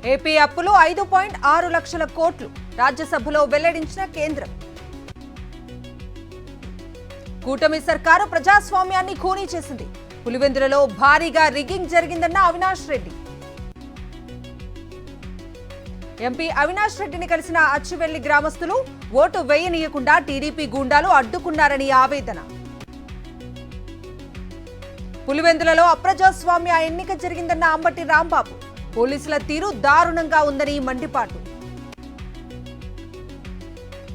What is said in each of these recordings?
AP అప్పులు 5.6 లక్షల కోట్లు రాజ్యసభలో వెల్లడించిన కేంద్రం. కూటమి సర్కారు ప్రజాస్వామ్యాన్ని ఖూనీ చేసింది. పులివెందులలో భారీగా రిగ్గింగ్ జరిగిందన్న అవినాష్ రెడ్డి. ఎంపీ అవినాష్ రెడ్డిని కలిసిన అచ్చివెల్లి గ్రామస్తులు ఓటు వేయనీయకుండా టీడీపీ గూండాలు అడ్డుకున్నారని ఆవేదన. పులివెందులలో అప్రజాస్వామ్య ఎన్నిక జరిగిందన్న అంబటి రాంబాబు. పోలీసుల తీరు దారుణంగా ఉందని మండిపాటు.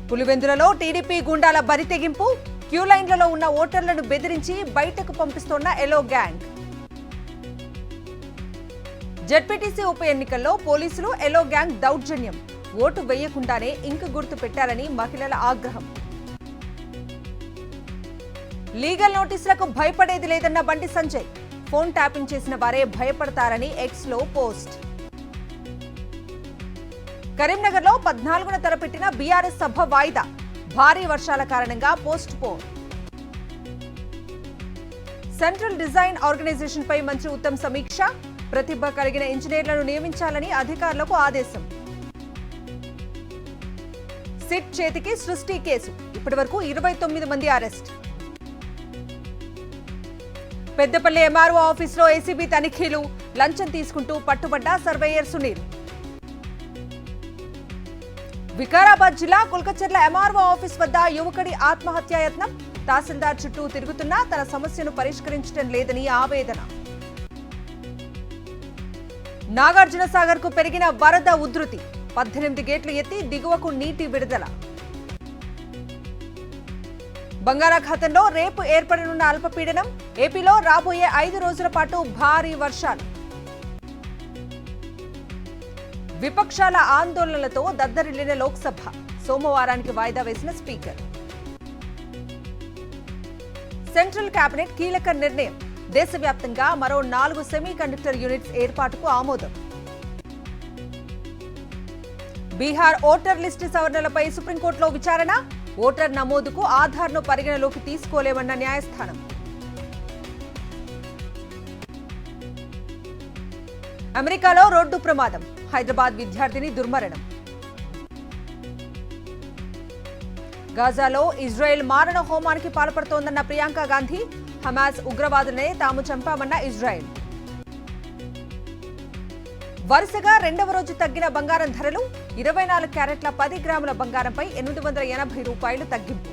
పులివెందులలో టీడీపీ గూండాల బరితెగింపు. క్యూ లైన్లలో ఉన్న ఓటర్లను బెదిరించి బయటకు పంపిస్తోన్న ఎలో గ్యాంగ్. జెడ్పీటీసీ ఉప ఎన్నికల్లో పోలీసులు ఎలో గ్యాంగ్ దౌర్జన్యం. ఓటు వేయకుండానే ఇంకు గుర్తు పెట్టారని మహిళల ఆగ్రహం. లీగల్ నోటీసులకు భయపడేది లేదన్న బండి సంజయ్. ఫోన్ ట్యాపింగ్ చేసిన వారే భయపడతారని ఎక్స్ లో పోస్ట్. కరీంనగర్లో 14న తలపెట్టిన బీఆర్ఎస్ సభ వాయిదా. భారీ వర్షాల కారణంగా postpone. Central design organisation పై మంత్రి ఉత్తమ్ సమీక్ష. ప్రతిభ కలిగిన ఇంజనీర్లను నియమించాలని అధికారులకు ఆదేశం. సిట్ చేతికి సృష్టి కేసు. ఇప్పటివరకు 29 మంది అరెస్ట్. పెద్దపల్లి ఎంఆర్ఓ ఆఫీసులో ఏసీబీ తనిఖీలు. లంచం తీసుకుంటూ పట్టుబడ్డ సర్వేయర్ సునీల్. వికారాబాద్ జిల్లా కుల్కచర్ల ఎంఆర్ఓ ఆఫీస్ వద్ద యువకుడి ఆత్మహత్యాయత్నం. తహసీల్దార్ చుట్టూ తిరుగుతున్నా తన సమస్యను పరిష్కరించడం లేదని ఆవేదన. నాగార్జున సాగర్ కు పెరిగిన వరద ఉధృతి. 18 గేట్లు ఎత్తి దిగువకు నీటి విడుదల. బంగాళాఖాతంలో రేపు ఏర్పడనున్న అల్పపీడనం. ఏపీలో రాబోయే 5 రోజుల పాటు భారీ వర్షాలు. విపక్షాల ఆందోళనలతో దద్దరిల్లిన లోక్సభ. సోమవారానికి వాయిదా వేసిన స్పీకర్. సెంట్రల్ కేబినెట్ కీలక నిర్ణయం. దేశవ్యాప్తంగా మరో 4 సెమీ కండక్టర్ యూనిట్స్ ఏర్పాటుకు ఆమోదం. బీహార్ ఓటర్ లిస్టు సవరణలపై సుప్రీంకోర్టులో విచారణ. ఓటర్ నమోదుకు ఆధార్ను పరిగణలోకి తీసుకోలేమన్న న్యాయస్థానం. అమెరికాలో రోడ్డు ప్రమాదం. హైదరాబాద్ విద్యార్థిని దుర్మరణం. గాజాలో ఇజ్రాయెల్ మారణ హోమానికి పాల్పడుతోందన్న ప్రియాంక గాంధీ. హమాస్ ఉగ్రవాదులనే తాము చంపామన్న ఇజ్రాయెల్. వరుసగా 2వ రోజు తగ్గిన బంగారం ధరలు. 24 క్యారెట్ల 10 గ్రాముల బంగారంపై 880 రూపాయలు తగ్గింపు.